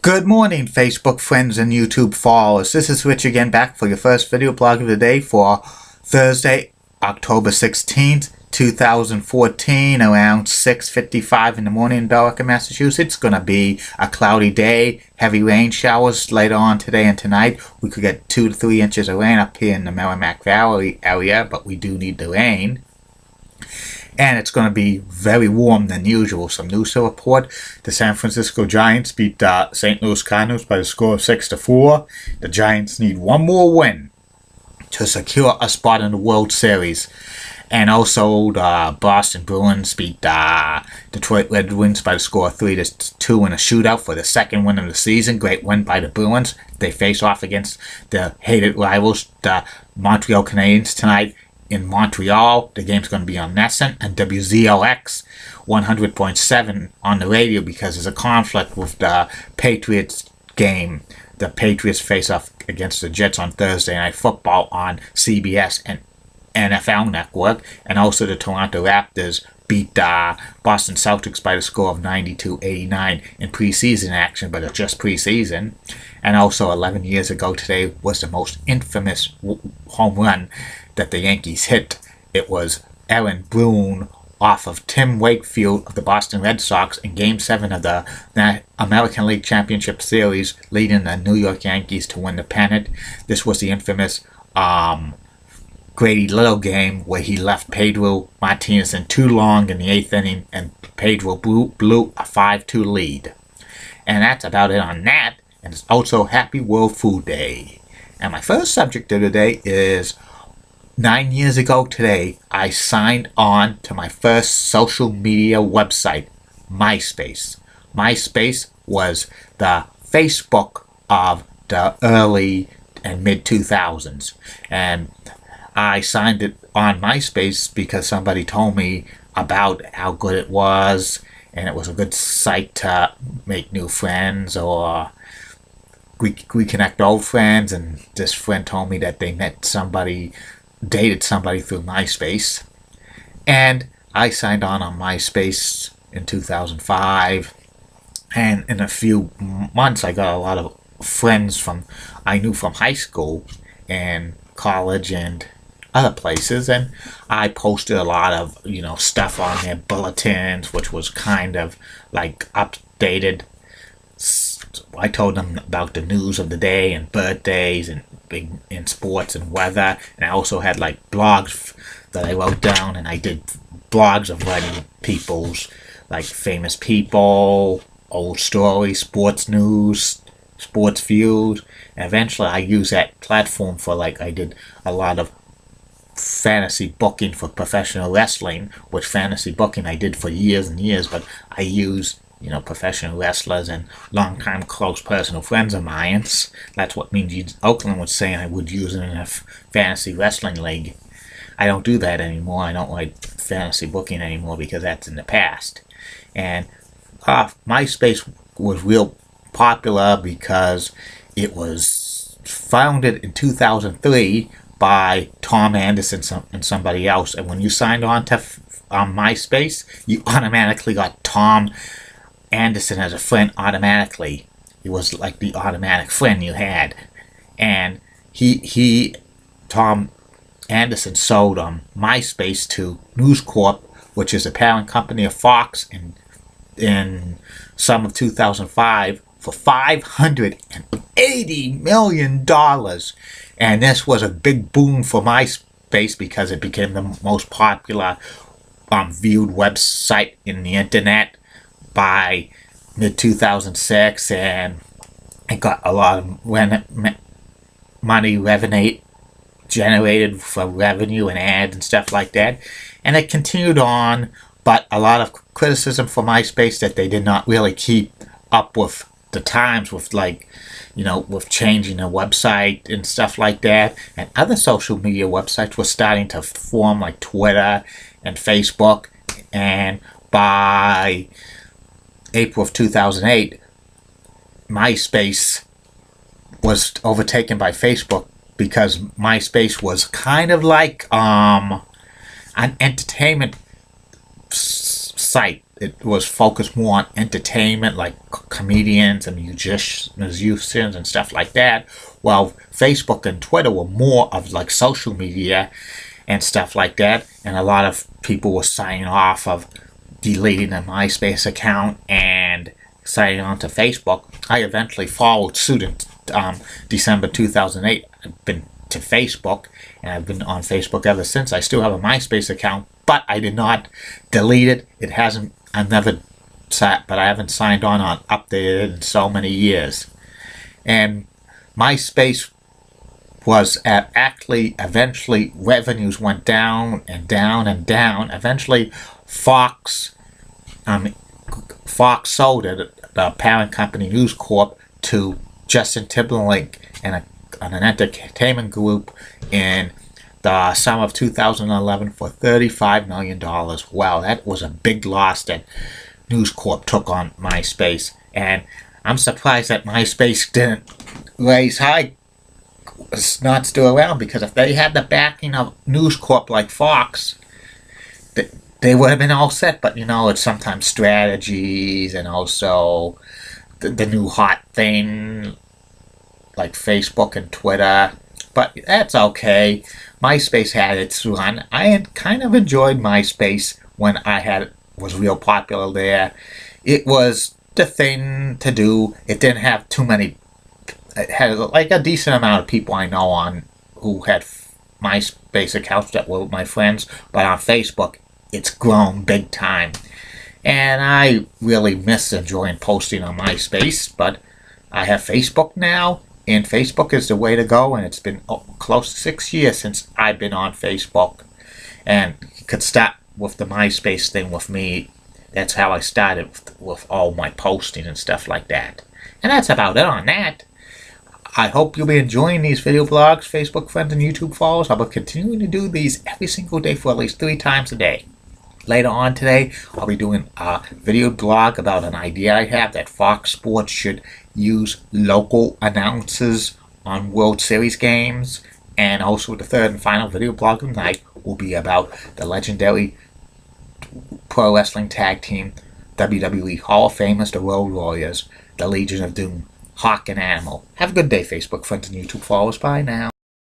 Good morning, Facebook friends and YouTube followers. This is Rich again, back for your first video blog of the day for Thursday, October 16th, 2014, around 6:55 in the morning in Belleville, Massachusetts. It's going to be a cloudy day, heavy rain showers later on today and tonight. We could get 2 to 3 inches of rain up here in the Merrimack Valley area, but we do need the rain. And it's going to be very warm than usual. Some news to report. The San Francisco Giants beat the St. Louis Cardinals by the score of 6-4. The Giants need one more win to secure a spot in the World Series. And also, the Boston Bruins beat the Detroit Red Wings by the score of 3-2 in a shootout for the second win of the season. Great win by the Bruins. They face off against the hated rivals, the Montreal Canadiens, tonight in Montreal. The game's going to be on Nesson and WZLX 100.7 on the radio because there's a conflict with the Patriots game. The Patriots face off against the Jets on Thursday Night Football on CBS and NFL Network, and also the Toronto Raptors beat the Boston Celtics by the score of 92-89 in preseason action, but it's just preseason. And also 11 years ago today was the most infamous home run that the Yankees hit. It was Aaron Boone off of Tim Wakefield of the Boston Red Sox in Game 7 of the American League Championship Series, leading the New York Yankees to win the pennant. This was the infamous Grady Little game where he left Pedro Martinez in too long in the 8th inning, and Pedro blew a 5-2 lead. And that's about it on that. And it's also Happy World Food Day. And my first subject of the day is 9 years ago today, I signed on to my first social media website, MySpace. MySpace was the Facebook of the early and mid-2000s. And I signed it on MySpace because somebody told me about how good it was, and it was a good site to make new friends or reconnect old friends. And this friend told me that they dated somebody through MySpace. And I signed on MySpace in 2005. And in a few months, I got a lot of friends I knew from high school and college and other places, and I posted a lot of stuff on their bulletins, which was kind of like updated. I told them about the news of the day and birthdays and big in sports and weather, and I also had like blogs that I wrote down, and I did blogs of writing people's like famous people, old stories, sports news, sports views, and eventually I used that platform for I did a lot of fantasy booking for professional wrestling, which fantasy booking I did for years and years, but I used professional wrestlers and long-time close personal friends of mine. That's what Minji Oakland was saying I would use it in a fantasy wrestling league. I don't do that anymore. I don't like fantasy booking anymore because that's in the past. And MySpace was real popular because it was founded in 2003 by Tom Anderson and somebody else. And when you signed on to MySpace, you automatically got Tom Anderson as a friend automatically. He was like the automatic friend you had. And Tom Anderson sold MySpace to News Corp, which is a parent company of Fox, in summer of 2005 for $580 million. And this was a big boom for MySpace because it became the most popular viewed website in the internet by mid-2006, and it got a lot of revenue generated for revenue and ads and stuff like that. And it continued on, but a lot of criticism for MySpace that they did not really keep up with the times, with with changing the website and stuff like that. And other social media websites were starting to form, like Twitter and Facebook. And by April of 2008, MySpace was overtaken by Facebook because MySpace was kind of like an entertainment site. it was focused more on entertainment, like comedians and musicians and stuff like that, while Facebook and Twitter were more of like social media and stuff like that. And a lot of people were signing off of deleting their MySpace account and signing on to Facebook. I eventually followed suit in December 2008. I've been to Facebook, and I've been on Facebook ever since. I still have a MySpace account, but I did not delete it. It hasn't, I've never sat, but I haven't signed on or updated it in so many years. And MySpace was actually, eventually revenues went down and down and down. Eventually Fox sold it, the parent company News Corp, to Justin Timberlake and an entertainment group in the summer of 2011 for $35 million. Wow, that was a big loss that News Corp took on MySpace. And I'm surprised that MySpace didn't raise high, it's not still around, because if they had the backing of News Corp like Fox, they would have been all set. But you know, it's sometimes strategies and also the new hot thing like Facebook and Twitter. But that's okay. MySpace had its run. I had kind of enjoyed MySpace when was real popular there. It was the thing to do. It didn't have too many. It had like a decent amount of people I know on who had MySpace accounts that were my friends. But on Facebook, it's grown big time. And I really miss enjoying posting on MySpace. But I have Facebook now. And Facebook is the way to go, and it's been close to 6 years since I've been on Facebook. And you could start with the MySpace thing with me. That's how I started with all my posting and stuff like that. And that's about it on that. I hope you'll be enjoying these video blogs, Facebook friends, and YouTube followers. I'll be continuing to do these every single day for at least 3 times a day. Later on today, I'll be doing a video blog about an idea I have that Fox Sports should use local announcers on World Series games. And also the third and final video blog of the night will be about the legendary pro wrestling tag team WWE Hall of Famers, the Road Warriors, the Legion of Doom, Hawk and Animal. Have a good day, Facebook friends and YouTube followers. Bye now.